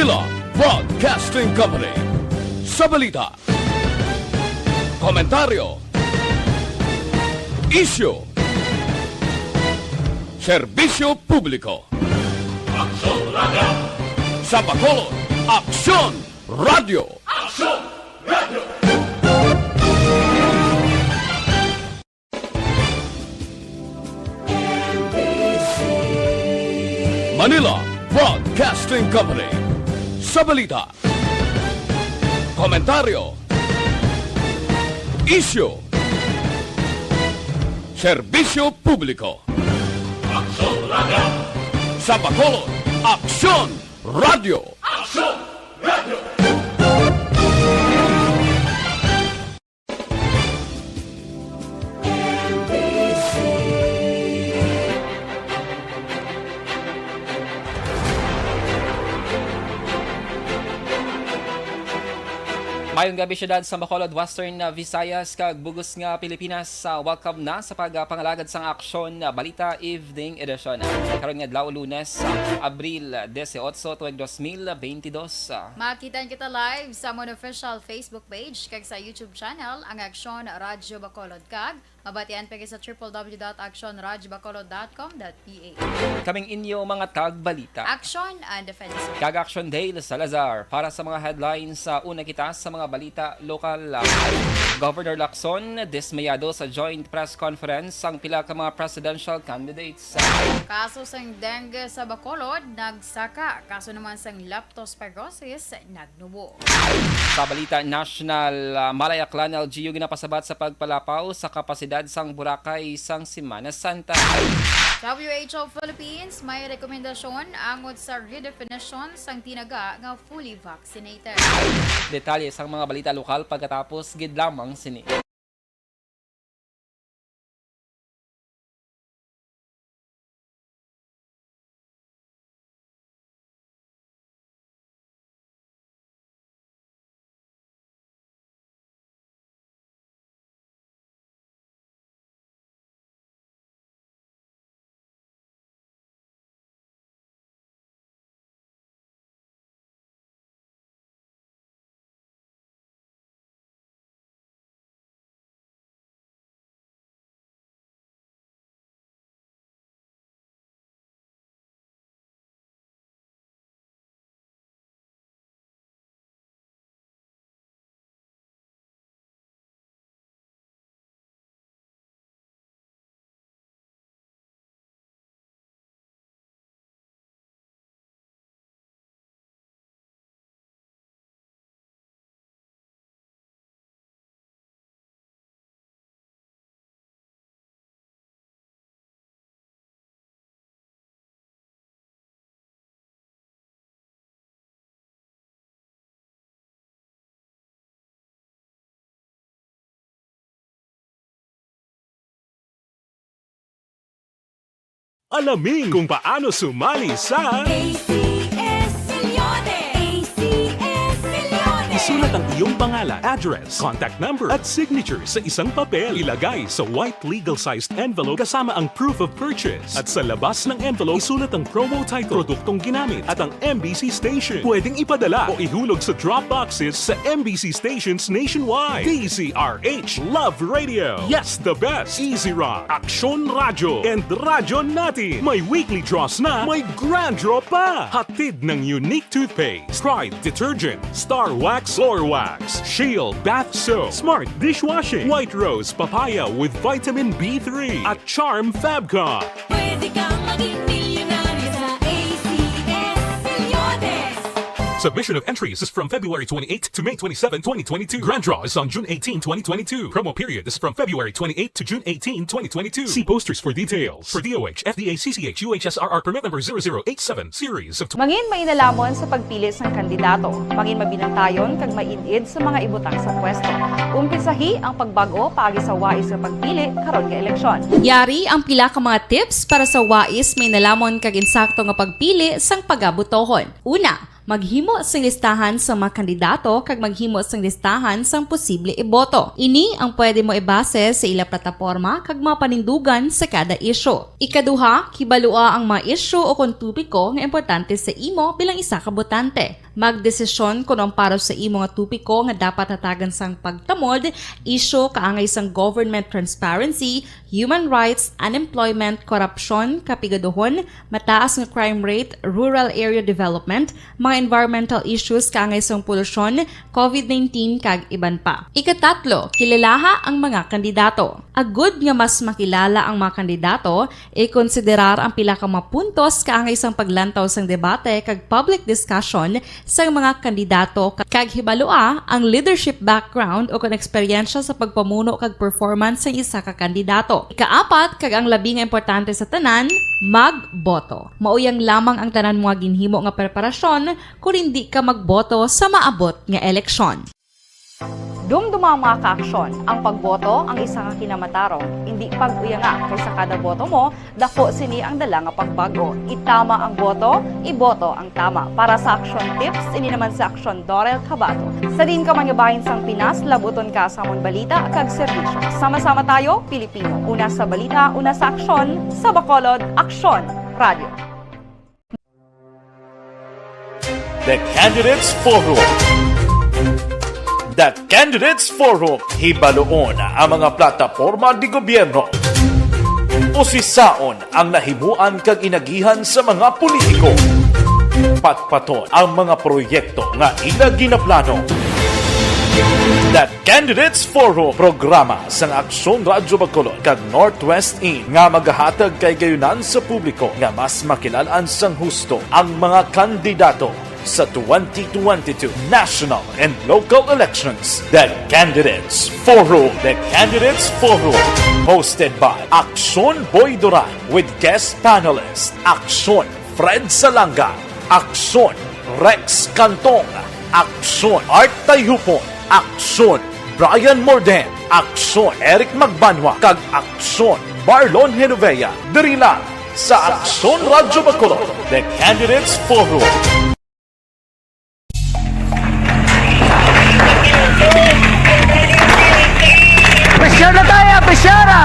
Manila Broadcasting Company. Sa balita, komentaryo, issue, serbisyo publiko. Aksyon Radio! Sa Bacolod, Aksyon Radio! Aksyon Radio! Manila Broadcasting Company. Sa balita, komentaryo, issue, serbisyo publiko. Aksyon Radio! Sa Bacolod, Aksyon Radio! Aksyon Radio! Mayong gabi syudad sa Bacolod, Western Visayas, kag bugos nga Pilipinas. Welcome na sa pagpangalagad sang aksyon balita evening edition. Karon nga adlaw Lunes, Abril 18, 2022. Makitan kita live sa mon official Facebook page kag sa YouTube channel ang Aksyon Radyo Bacolod kag mabatian pa sa www.aksyonradyobacolod.com.ph. Kaming inyo mga tagbalita. Action and Defense. Kag Action Dale Salazar para sa mga headlines sa una kita sa mga balita lokal. Governor Lacson dismayado sa joint press conference ang pila ka mga presidential candidates. Kaso sang dengue sa Bacolod nagsaka, kaso naman sang leptospirosis nagnubo. Sa balita national, Malayaklan LGU ginapasabat sa pagpalapaw sa kapasidad sang Boracay sang Semana Santa. WHO Philippines may rekomendasyon angod sa redefinition sang tinaga nga fully vaccinated. Detalye sang mga balita lokal pagkatapos gid lamang sini. Alamin kung paano sumali sa ACS Millones! ACS Millones! Isulat ang iyong pangalan, address, contact number at signature sa isang papel. Ilagay sa white legal-sized envelope kasama ang proof of purchase. At sa labas ng envelope, isulat ang promo title, produktong ginamit at ang MBC station. Pwedeng ipadala o ihulog sa drop boxes sa MBC stations nationwide. DZRH Love Radio. Yes, the best. Easy Rock, Aksyon Radio, and Radyo Natin. May weekly draws na, may grand draw pa. Hatid ng unique toothpaste, Pride Detergent, Star Wax Floor Wax, Shield Bath Soap, Smart Dishwashing, White Rose Papaya with Vitamin B3, at Charm Fabcon. Pwede kang maging milyonaryo sa ACS Millones! Submission of entries is from February 28 to May 27, 2022. Grand draw is on June 18, 2022. Promo period is from February 28 to June 18, 2022. See posters for details. For DOH, FDA, CCH, UHSRR permit number 0087 series of Mangin may nalamon sa pagpili sa kandidato. Mangin mabinantayon kag mainid sa mga ibutang sa pwesto. Umpisahi ang pagbago paagi sa wais sa pagpili karon nga eleksyon. Yari ang pila ka mga tips para sa wais may nalamon kag insakto nga pagpili sang pagabutohon. Una, Maghimo sang listahan sa mga kandidato kag maghimo sang listahan sang posible iboto. Ini ang pwede mo ibase sa ila plataporma kag mga panindugan sa kada isyu. Ikaduha, kibalua ang mga isyu o kung tupiko nga importante sa imo bilang isa ka botante. Magdesisyon kung ang para sa imo nga tupiko nga dapat hatagan sang pagtamod, isyu kaangay sang government transparency, human rights, unemployment, korupsyon, kapigaduhon, mataas nga crime rate, rural area development, mga environmental issues kaangay sang polusyon, COVID-19 kag iban pa. Ikatatlo, kilalaha ang mga kandidato. Agud nga mas makilala ang mga kandidato, i-konsiderar ang pila ka mga puntos kaangay sang paglantaw sang debate kag public discussion sa mga kandidato kag hibalua ang leadership background o kung eksperyensya sa pagpamuno kag performance sa isa ka kandidato. Ikaapat, kag ang labi nga importante sa tanan, magboto. Mauyang lamang ang tanan mga ginhimo nga preparasyon kung hindi ka magboto sa maabot nga eleksyon. Dumduma mga kaaksyon, ang pagboto ang isa nga kinamatarong. Hindi pag-uyanga kaysa kada boto mo, dako sini ang dala nga pagbago. Itama ang boto, iboto ang tama. Para sa action tips, ini naman sa action Dorel Cabato. Sa din ka mangabahin sang Pinas, labuton ka sa amon balita kag serbisyo. Sama-sama tayo, Pilipino. Una sa balita, una sa aksyon, sa Bacolod, Aksyon Radio. The Candidates Forum. The Candidates Forum. Hibaluon ang mga plataporma di gobyerno. Usisaon ang nahimuan kag inagihan sa mga politiko. Patpaton ang mga proyekto nga ila ginaplano. The Candidates Forum, programa sang Aksyon Radyo Bacolod kag Northwest In nga magahatag kay gayunan sa publiko nga mas makilalaan sang husto ang mga kandidato sa 2022 national and local elections. The Candidates Forum. The Candidates Forum. Hosted by Aksyon Boy Duran with guest panelists Aksyon Fred Salanga, Aksyon Rex Cantong, Aksyon Art Tayupon, Aksyon Brian Morden, Aksyon Eric Magbanwa, kag Aksyon Marlon Genovea. Diri lang sa Aksyon Radyo Bacolod. The Candidates Forum. Presyar na tayo! Presyar na!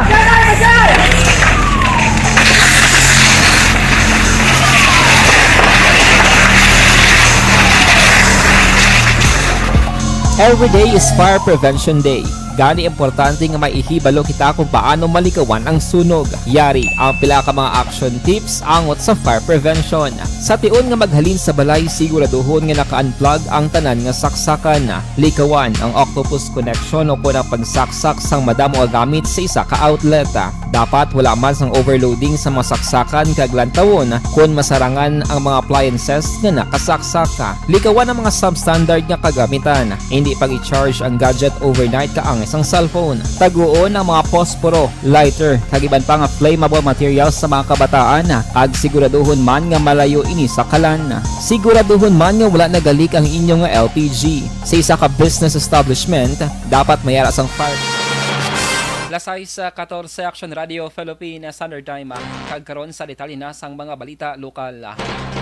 Every day is Fire Prevention Day. Gani importante nga maihibalo kita kung paano malikawan ang sunog. Yari ang pila ka mga action tips angot sa fire prevention. Sa tion nga maghalin sa balay, siguraduhon nga naka-unplug ang tanan nga saksakan. Likawan ang octopus connection o kung ang pagsaksak sang madamo nga gamit sa isa ka outlet. Dapat wala man sang overloading sa mga saksakan kag lantawon kung masarangan ang mga appliances nga nakasaksaka. Likawan ang mga substandard nga kagamitan. Hindi pag i-charge ang gadget overnight kaang isang cellphone. Taguon ang mga posporo, lighter, kag iban pa nga flammable materials sa mga kabataan. Ag siguraduhon man nga malayo ini sa kalan. Siguraduhon man nga wala nagalik ang inyong LPG. Sa isa ka business establishment, dapat mayara sang fire. Lasay sa 14 Action Radio Philippine Standard Time kagkaron sa detalye na sang mga balita lokal.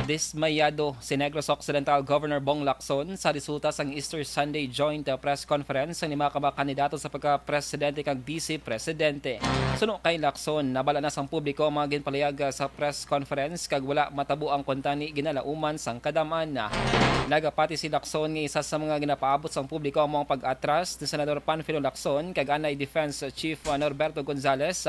Dismayado si Negros Occidental Governor Bong Lacson sa resulta sang Easter Sunday Joint Press Conference ni mga kandidato sa pagka-presidente kag vice-presidente. Suno kay Lacson, nabala na sang publiko ang mga ginpalayag sa press conference kag wala matabo ang kontani ginalauman sang kadaman. Nagapati si Lacson nga isa sa mga ginapaabot sang publiko ang mga pag-atras ni Senador Panfilo Lacson kag anay Defense Chief Norberto Gonzales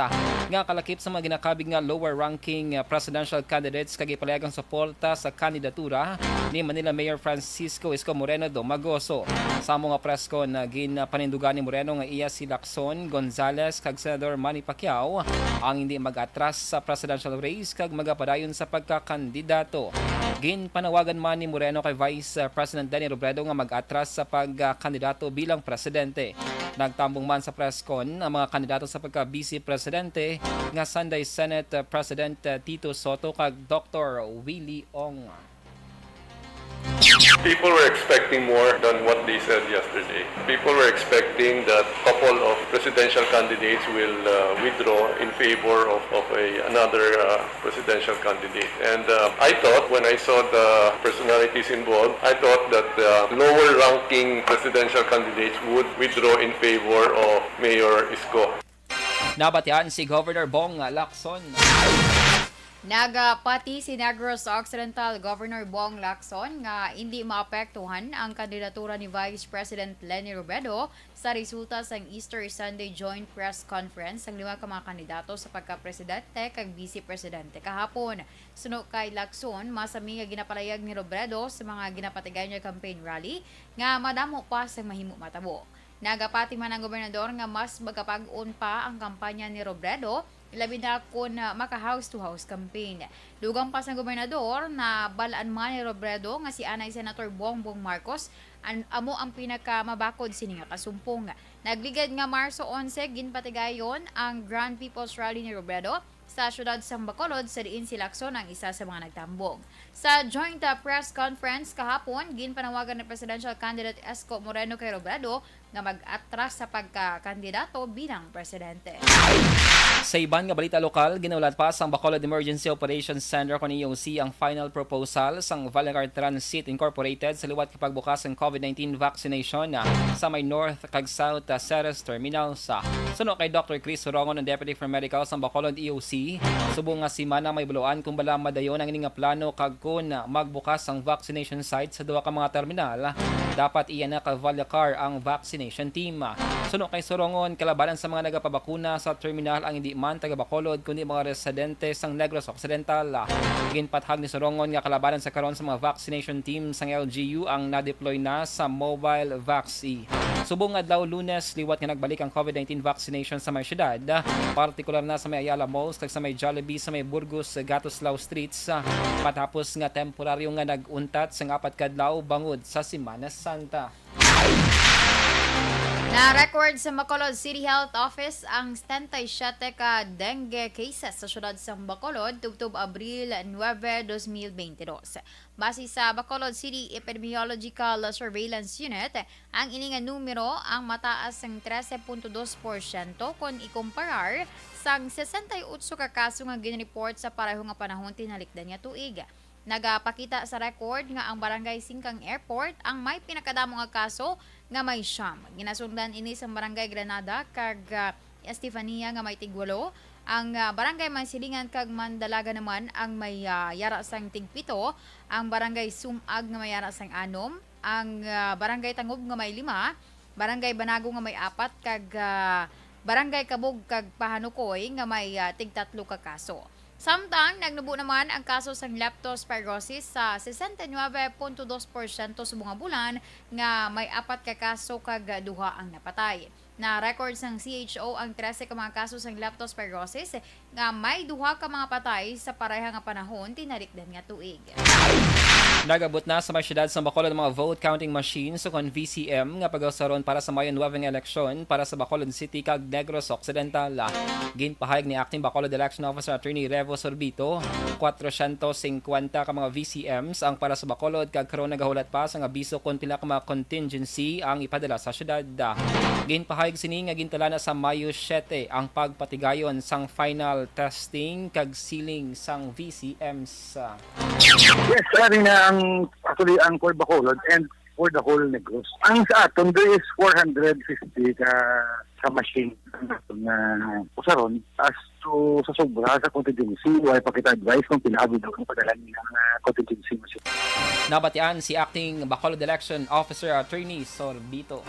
nga kalakip sa mga ginakabig nga lower ranking presidential candidates kag ipalayagang suporta sa kandidatura ni Manila Mayor Francisco Isko Moreno Domagoso. Sa mga press con ginpanindugan ni Moreno nga iya si Lacson, Gonzales kag Senador Manny Pacquiao ang hindi mag-atras sa presidential race kag magapadayon sa pagkakandidato. Ginpanawagan man ni Moreno kay Vice President Denny Robredo nga mag-atras sa pagkandidato bilang presidente. Nagtambong man sa press con ang mga kandidato sa pagka-vice-presidente nga Sunday Senate President Tito Soto kag Dr. Willie Ong. People were expecting more than what they said yesterday. People were expecting that a couple of presidential candidates will withdraw in favor of another presidential candidate. And I thought, when I saw the personalities involved, I thought that the lower-ranking presidential candidates would withdraw in favor of Mayor Isko. Nabatian si Governor Bong Lacson. Nagapati si Negros Occidental Governor Bong Lacson nga hindi maapektuhan ang kandidatura ni Vice President Leni Robredo sa resulta sa Easter Sunday Joint Press Conference ang 5 ka mga kandidato sa pagka-presidente kag vice-presidente kahapon. Suno kay Lacson, masami nga ginapalayag ni Robredo sa mga ginapatigay niya campaign rally nga madamo pa sa mahimo matabo. Nagapati man ang gobernador nga mas magkapag-on pa ang kampanya ni Robredo, labi na kung maka-house-to-house campaign. Dugang pa sa gobernador na balaan man ni Robredo nga si Anay Senator Bongbong Marcos amo ang pinakamabakod sini nga kasumpong. Nagligad nga Marso 11 ginpatigayon ang Grand People's Rally ni Robredo sa syudad sa Bacolod sa diin si Lacson ang isa sa mga nagtambong. Sa joint press conference kahapon, ginpanawagan ng presidential candidate Esco Moreno kay Robredo nga mag-atras sa pagkakandidato bilang presidente. Sa iban nga balita lokal, ginaulat pa sa Bacolod Emergency Operations Center kung EOC ang final proposal sa Valencar Transit Incorporated sa liwat kapagbukas ng COVID-19 vaccination sa may North kag South Ceres Terminal sa suno kay Dr. Chris Sorongon, ang Deputy for Medical sa Bacolod EOC. Subong nga si Mana may buluan kung bala madayon ang ining nga plano kag kun magbukas ang vaccination site sa duwa ka mga terminal. Dapat iyan na ka-Valencar ang vaccination team. Suno kay Sorongon, kalabanan sa mga nagapabakuna sa terminal ang hindi man taga Bacolod kundi mga residente sang Negros Occidental. Ginpathag ni Sorongon nga kalabanan sa karon sa mga vaccination team sang LGU ang na-deploy na sa Mobile Vaxi. Subong adlaw Lunes, liwat nga nagbalik ang COVID-19 vaccination sa may syudad, partikular na sa may Ayala Malls kag sa may Jollibee sa may Burgos Gatoslaw Streets, matapos nga temporaryo nga nag-untat sang 4 kadlaw bangod sa Semana Santa. Na-record sa Bacolod City Health Office ang 77 ka dengue cases sa syudad sa Bacolod tubtob Abril 9, 2022. Base sa Bacolod City Epidemiological Surveillance Unit, ang ininga numero ang mataas ng 13.2% kung ikumparar sang 68 ka kaso nga ginreport sa pareho nga panahon tinalikdan nga tuig. Nagapakita sa record nga ang Barangay Singkang Airport ang may pinakadamo nga kaso nga may siyam. Ginasundan ini sa Barangay Granada kag Estefania nga may tigwalo. Ang Barangay Mansilingan kag Mandalaga naman ang may yara sang tigpito. Ang Barangay Sumag nga may yara sang 6. Ang Barangay Tangob nga may 5. Barangay Banago nga may 4 kag Barangay Kabog kag Pahanukoy nga may tig-3 ka kaso. Samtang nagnubo naman ang kaso sa leptospirosis sa 69.2% sa mga bulan nga may 4 ka kaso kag 2 ang napatay. Na record sang CHO ang 13 ka mga kaso sa leptospirosis nga may 2 ka mga patay sa pareha nga panahon tinalikdan nga tuig. Nagabot na sa mga syudad sa Bacolod mga vote counting machines o kon VCM nga pagawsaron para sa mayo 9 eleksyon para sa Bacolod City kag Negros Occidental. Ginpahayag ni Acting Bacolod Election Officer Attorney Revo Sorbito, 450 ka mga VCMs ang para sa Bacolod kag karon nagahulat pa sa abiso kon pila ka mga contingency ang ipadala sa syudad. Ginpahayag sini nga gintala na sa Mayo 7 ang pagpatigayon sang final testing kag sealing sang VCMs. Yes, sorry na actually ang for Bacolod and for the whole Negros. Ang sa aton there is 450 ka machine na usaron as to sa sobra sa contingency. Why pa kita advice kung pinabid daw kung padala ng contingency machine. Nabatian si Acting Bacolod Election Officer Attorney Sorbito.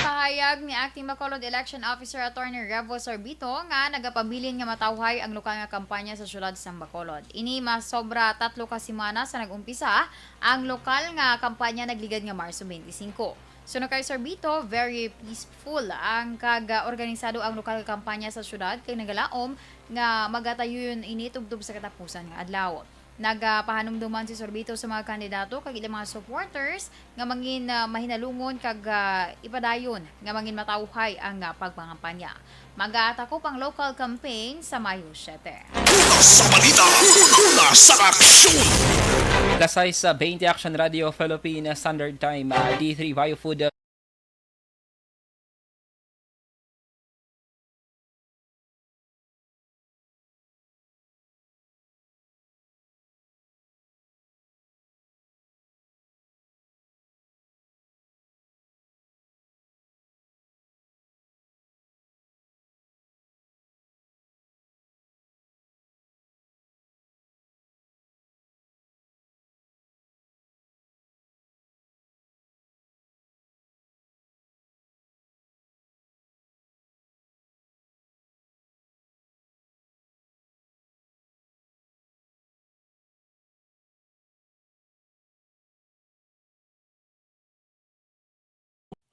Pahayag ni Acting Bacolod Election Officer Attorney Revo Sorbito nga nagapabilin nga matawhay ang lokal nga kampanya sa syudad sa Bacolod. Ini mas sobra 3 ka semana sa nag-umpisa ang lokal nga kampanya nagligad nga Marso 25. Suno kay Sorbito, very peaceful ang kag-organisado ang lokal nga kampanya sa syudad kay nagalaom nga magatayon ini tubtub sa katapusan nga adlaw. Nagapahanumduman si Sorbito sa mga kandidato kag ilang mga supporters nga mangin mahinalungon kag ipadayon nga mangin matawhay ang pagpangampanya. Mag-aatako pang local campaign sa Mayo 7. Sa balita, una sa aksyon! Lasay sa 20 Action Radio Philippine Standard Time, D3 Biofood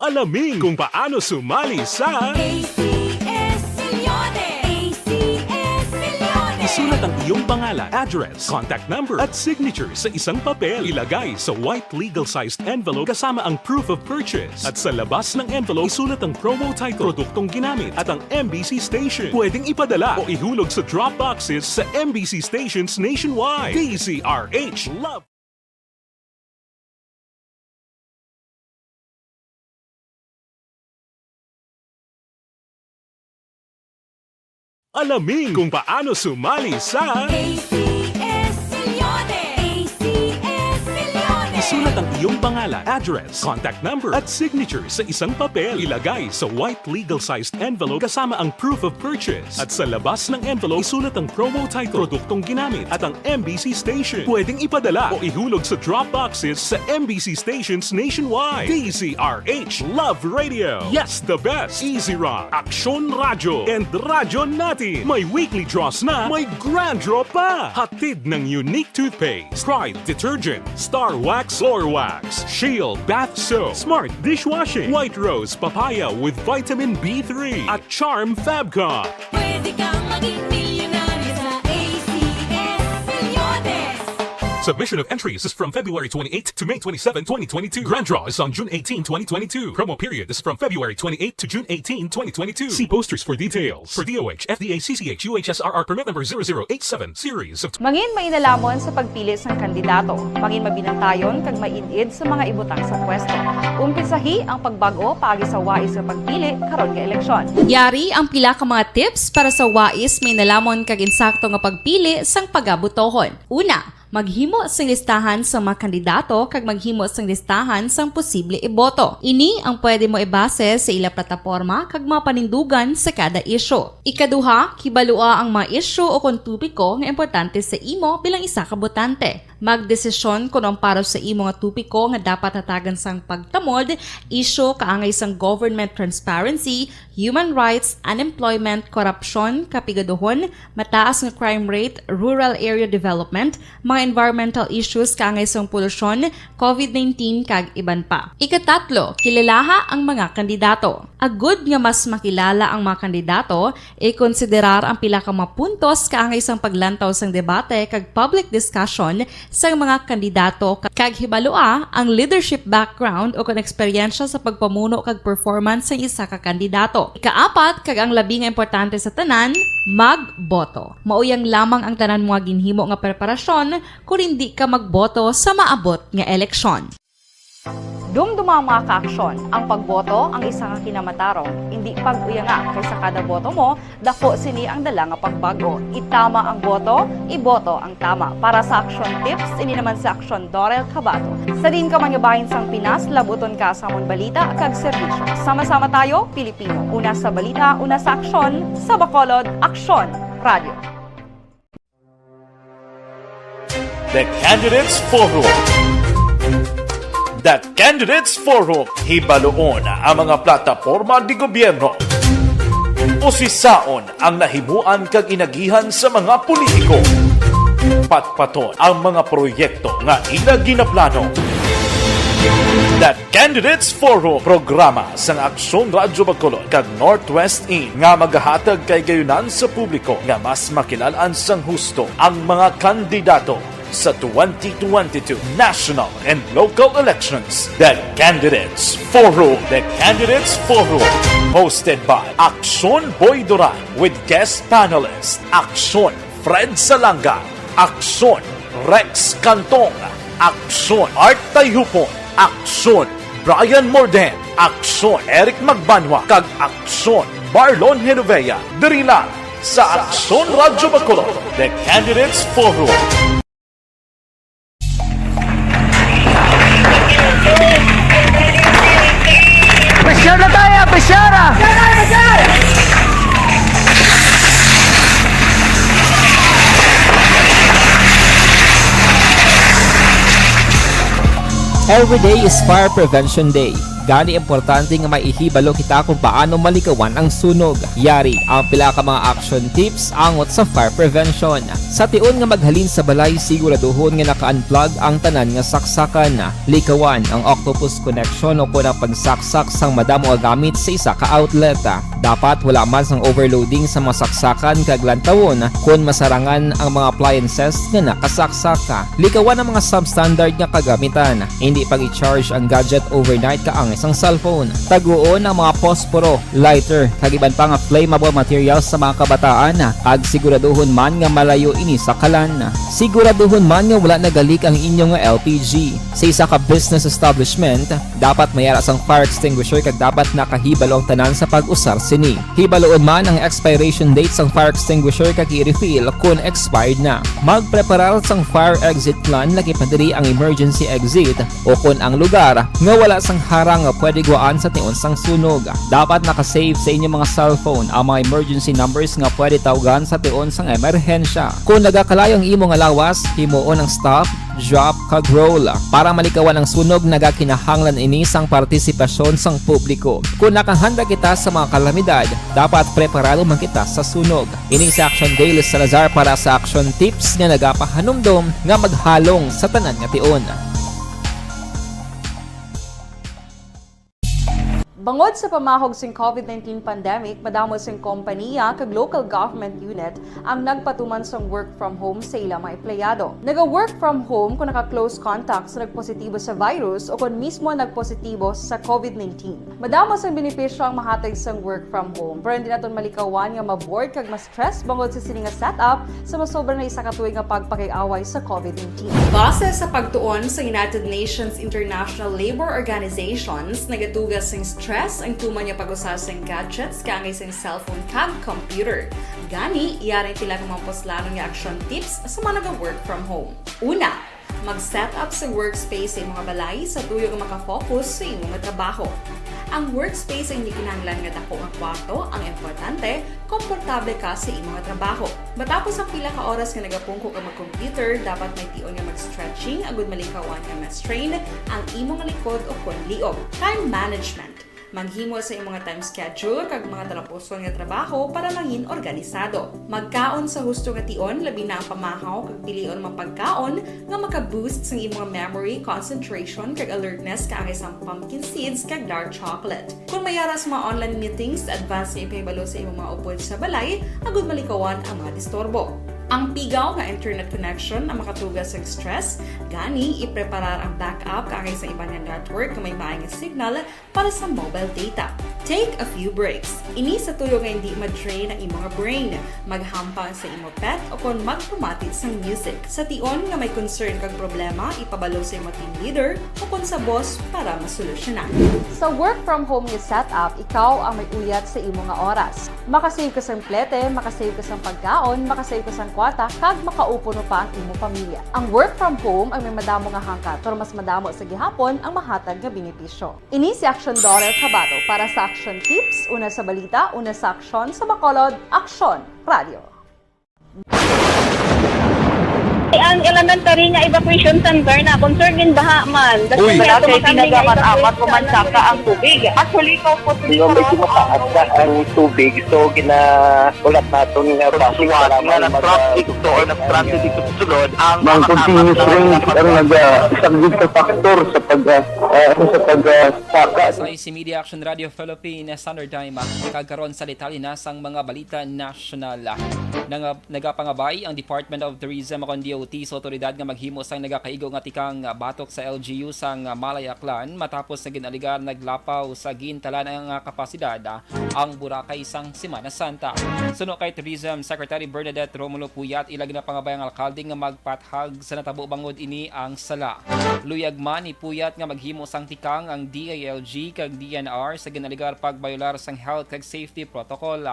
Alamin kung paano sumali sa ACS-Milyones! ACS-Milyones! Isulat ang iyong pangalan, address, contact number at signature sa isang papel. Ilagay sa white legal-sized envelope kasama ang proof of purchase. At sa labas ng envelope, isulat ang promo title, produktong ginamit at ang MBC station. Pwedeng ipadala o ihulog sa drop boxes sa MBC stations nationwide. DZRH Love! Alamin kung paano sumali sa ACS-Milyones! ACS-Milyones! Isulat ang iyong pangalan, address, contact number at signature sa isang papel. Ilagay sa white legal-sized envelope kasama ang proof of purchase. At sa labas ng envelope, isulat ang promo title, produktong ginamit at ang MBC station. Pwedeng ipadala o ihulog sa drop boxes sa MBC stations nationwide. DZRH Love Radio. Yes, the best. Easy Rock, Aksyon Radio, and Radyo Natin. May weekly draws na, may grand draw pa. Hatid ng unique toothpaste, Pride Detergent, Star Wax Floor Wax, Shield Bath Soap, Smart Dishwashing, White Rose Papaya with Vitamin B3, at Charm Fabcon. Pwede kang maging milyonaryo sa ACS-Milyones! Submission of entries is from February 28 to May 27, 2022. Grand draw is on June 18, 2022. Promo period is from February 28 to June 18, 2022. See posters for details. For DOH, FDA, CCH, UHSRR permit number 0087 series of... Mangin mainalamon sa pagpili ng kandidato. Mangin mabinantayon kag mainid sa mga ibutang sa pwesto. Umpisahi ang pagbago paagi sa wais sa pagpili karon nga eleksyon. Yari ang pila ka mga tips para sa wais may nalamon kag insakto nga pagpili sang pagabutohon. Una, maghimo sang listahan sa mga kandidato kag maghimo sang listahan sang posible iboto. Ini ang pwede mo ibase sa ila plataporma kag mapanindugan sa kada isyu. Ikaduha, kibalua ang mga isyu o kung tupiko nga importante sa imo bilang isa ka botante. Magdesisyon kung ang para sa imo nga tupiko nga dapat hatagan sang pagtamod, isyu kaangay sang government transparency, human rights, unemployment, korupsyon, kapigaduhon, mataas nga crime rate, rural area development, mga environmental issues kaangay sang polusyon, COVID-19 kag iban pa. Ikatatlo, kilalaha ang mga kandidato. Agud nga mas makilala ang mga kandidato, i-konsiderar ang pila ka mga puntos kaangay sang paglantaw sang debate kag public discussion sa mga kandidato kag hibalua ang leadership background o kung eksperyensya sa pagpamuno kag performance sa isa ka kandidato. Ikaapat kag ang labi nga importante sa tanan, magboto. Mauyang lamang ang tanan mga ginhimo nga preparasyon kung hindi ka magboto sa maabot nga eleksyon. Dumduma ang mga kaaksyon. Ang pagboto ang isa ka kinamatarong. Hindi pag-uyanga kaysa kada boto mo, dako sini ang dala nga pagbago. Itama ang boto, iboto ang tama. Para sa action tips, ini naman sa aksyon Dorel Cabato. Sa din ka mangyubahin sang Pinas, labuton ka sa amon balita kag serbisyo. Sama-sama tayo, Pilipino. Una sa balita, una sa aksyon, sa Bacolod, Aksyon Radio. The Candidates Forum. The Candidates Forum, hibaloon ang mga plataporma di gobyerno. Usisaon ang nahimuan kag inagihan sa mga politiko. Patpaton ang mga proyekto nga ila ginaplano. The Candidates Forum, programa sang Aksyon Radyo Bacolod kag Northwest In nga magahatag kay gayunan sa publiko nga mas makilalaan sang husto ang mga kandidato sa 2022 national and local elections. The Candidates Forum. The Candidates Forum. Hosted by Aksyon Boy Duran with guest panelists Aksyon Fred Salanga, Aksyon Rex Cantong, Aksyon Art Tayhupon, Aksyon Brian Morden, Aksyon Eric Magbanwa, kag Aksyon Marlon Genovea. Diri lang sa Aksyon Radyo Bacolod, The Candidates Forum. Presyar na tayo, presyara! Every day is Fire Prevention Day. Gani importante nga maihibalo kita kung paano malikawan ang sunog. Yari ang pila ka mga action tips angot sa fire prevention. Sa tion nga maghalin sa balay, siguraduhon nga naka-unplug ang tanan nga saksakan. Likawan ang octopus connection o kung ang pagsaksak sang madamo nga gamit sa isa ka outlet. Dapat wala man sang overloading sa mga saksakan kag lantawon kung masarangan ang mga appliances nga nakasaksaka. Likawan ang mga substandard nga kagamitan. Hindi pag i-charge ang gadget overnight kaang isang cellphone. Taguon ang mga posporo, lighter, kag iban pa nga flammable materials sa mga kabataan. Ag siguraduhon man nga malayo ini sa kalan. Siguraduhon man nga wala nagalik ang inyong LPG. Sa isa ka business establishment, dapat mayara sang fire extinguisher kag dapat nakahibalo ang tanan sa pag-usar sini. Hibaloon man ang expiration date sang fire extinguisher kag i-refill kung expired na. Magpreparar sang fire exit plan lagi pa diri ang emergency exit o kung ang lugar nga wala sang harang nga pwede guaan sa tion sang sunog. Dapat nakasave sa inyong mga cellphone ang mga emergency numbers nga pwede tawagan sa tion sang emerhensya. Kung nagakalayo ang imong lawas, himuon ang stop, drop, kag roll. Para malikawan ang sunog, nagakinahanglan ini sang partisipasyon sang publiko. Kung nakahanda kita sa mga kalamidad, dapat preparado man kita sa sunog. Ini sa Action Daily Salazar para sa action tips nga nagapahanumdom nga maghalong sa tanan nga tion. Bangod sa pamahog sing COVID-19 pandemic, madamo sing kompanya kag local government unit ang nagpatuman sang work from home sa ilang mga empleyado. Naga-work from home kung naka-close contact sa nagpositibo sa virus o kung mismo nagpositibo sa COVID-19. Madamo sang benepisyo ang mahatag sang work from home, pero hindi naton malikawan nga ma-bored kag ma-stress bangod sa sini nga setup sa masobra na isa ka tuig nga pagpakiaway sa COVID-19. Base sa pagtuon sa United Nations International Labor Organizations, nagatugas sing stress ang tuman niya pag-usar sa gadgets kaangay sa cellphone kag computer. Gani, iyaring tila ng mga poslanong nga action tips sa mga nag-work from home. Una, mag-set up sa workspace sa mga balay sa tuyo nga makafocus sa imong trabaho. Ang workspace ay hindi kinahanglan nga dako nga kwarto, ang importante, komportable ka sa imong trabaho. Matapos ang pila ka oras nga nagapungko ka mag-computer, dapat may tion nga mag-stretching agud malikawan nga ma-strain ang imong likod o kon liog. Time management. Maghimo sa imong time schedule kag mga talapuson nga trabaho para maging organisado. Magkaon sa husto nga tion, labi na ang pamahaw kag pilion mga pagkaon nga maka-boost sa imong memory, concentration kag alertness kaangay sa pumpkin seeds kag dark chocolate. Kung mayara sa mga online meetings, advance nga ipahibalo sa imong mga upod sa balay, agud malikawan ang mga disturbo. Ang pigaw nga internet connection ang makatugas sa stress, gani ipreparar ang backup kaangay sa ibang network nga may maayong signal para sa mobile data. Take a few breaks. Ini sa tuyo nga hindi ma-drain ang imong brain. Maghampang sa imong pet o kung magpumatit sa music. Sa tion nga may concern kag problema, ipabalo sa imong team leader o kung sa boss para masolusyonan. Sa work from home nga setup, ikaw ang may uyat sa imong nga oras. Makasave ka sa plete, makasave ka sa pagkaon, makasave ka sa kwata, kag makaupo no pa ang imong pamilya. Ang work from home ay may madamo nga hangkat, pero mas madamo sa gihapon ang mahatag nga benepisyo. Ini si Action Daughter Cabato para sa Action Tips, una sa balita, una sa aksyon sa Bacolod, Aksyon Radio. Ang elementary nga evacuation center na concern din baha man. Uy, kasi pinagamat-amat kumansaka ang tubig. Actually, ikaw po Medyo mataas na ang tubig. So, ulat natin nga pasuwag nga ng traffic to or nag-traffic dito sa sulod. Ang continuous rain ang isang good factor sa pagsaka. Sa IC Media Action Radio Philippines Standard Time, kagkaroon sa detalye na sang mga balita national. Nagapangabay ang Department of Tourism o DOT DOT sa otoridad nga maghimo sang nagakaigo nga tikang batok sa LGU sang Malayaklan matapos na ginaligar naglapaw sa gintalan ang kapasidad ang Boracay sang Semana Santa. Suno kay Tourism Secretary Bernadette Romulo Puyat ilag na pangabayang alkalde nga magpathag sa natabo bangod ini ang sala. Luyag man ni Puyat nga maghimo sang tikang ang DILG kag DNR sa ginaligar pagbayolar sang health kag safety protocol.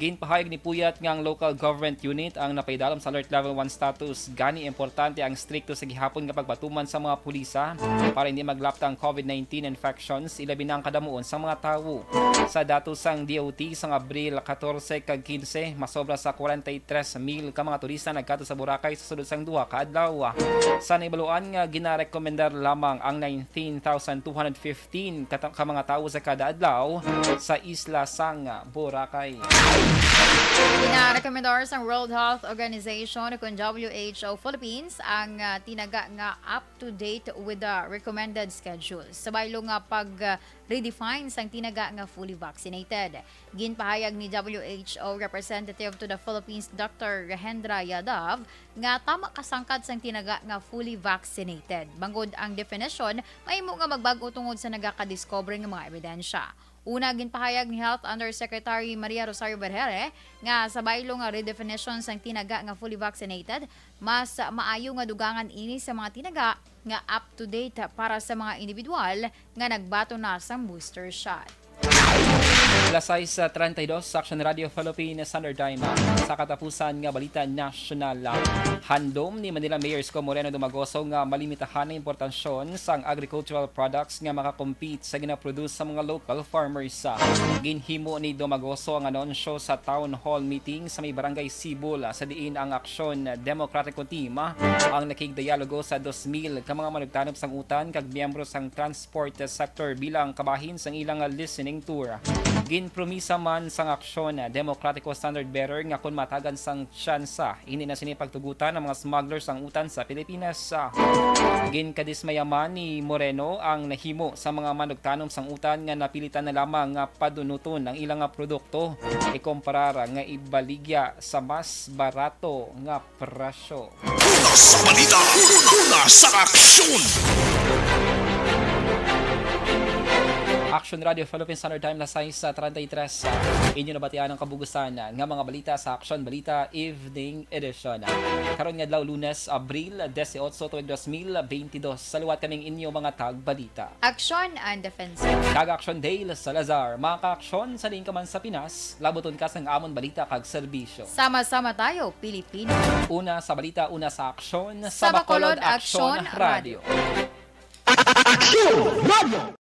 Ginpahayag ni Puyat nga ang local government unit ang napaidalam sa alert level 1 status. Gani importante ang strikto sa gihapon nga pagbatuman sa mga pulisa para hindi maglapta ang COVID-19 infections ilabi na ang kadamuon sa mga tawo. Sa datos sang DOT sang Abril 14 kag 15 masobra sa 43,000 ka mga turista nagkato sa Boracay sa sulod sang duha ka adlaw. Sa naibaluan nga ginarekomendar lamang ang 19,215 ka mga tawo sa kada adlaw sa isla sang Boracay. Pinarekomendar sa World Health Organization kung WHO Philippines ang tinaga nga up to date with the recommended schedule. Sabay lo nga pag-redefine sang tinaga nga fully vaccinated. Ginpahayag ni WHO representative to the Philippines Dr. Rahendra Yadav nga tama kasangkad sang tinaga nga fully vaccinated. Bangod ang definition, mahimo nga magbago tungod sa nagakadiscover nga mga ebidensya. Una, ginpahayag ni Health Undersecretary Maria Rosario Berhere nga sa baylo nga redefinition sang tinaga nga fully vaccinated, mas maayo nga dugangan ini sa mga tinaga nga up to date para sa mga individual nga nagbato na sa booster shot. Alas 6:32 sa Action Radio Philippines Standard Time. Sa katapusan nga balita nasyonal, handom ni Manila Mayor Isko Moreno Dumagoso nga malimitahan ang importasyon sang agricultural products nga makakompete sa ginaproduce sa mga local farmers. Ginhimo ni Dumagoso ang anunsyo sa town hall meeting sa may barangay Sibol sa diin ang Aksyon Demokratiko Team ang nakigdialogo sa 2,000 ka mga manugtanop sang utan kag miyembro sang transport sector bilang kabahin sang ilang listening tour. Ginpromisa man sang Aksyon Demokratiko Standard Bearer nga kung matagan sang tsansa ini na sinipagtugutan ng mga smugglers ang utan sa Pilipinas. Ginkadismayaman ni Moreno ang nahimo sa mga manugtanom sang utan nga napilitan na lamang nga padunuton ang ilang produkto ikumparar nga ibaligya sa mas barato nga presyo. Una sa balita, una sa aksyon. Action Radio Philippines Standard Time na 6:33 inyo nabatian ang kabugusan nga mga balita sa Action Balita Evening Edition. Karon nga adlaw Lunes, Abril 18, 2022. Saluwat kaming inyo mga tagbalita. Action and Defense. Kag Action Dale Salazar, mga ka-aksyon sa din ka man sa Pinas, labuton ka sang amon balita kag serbisyo. Sama-sama tayo, Pilipino. Una sa balita, una sa aksyon Sa Bacolod Action Radio. Aksyon Radio.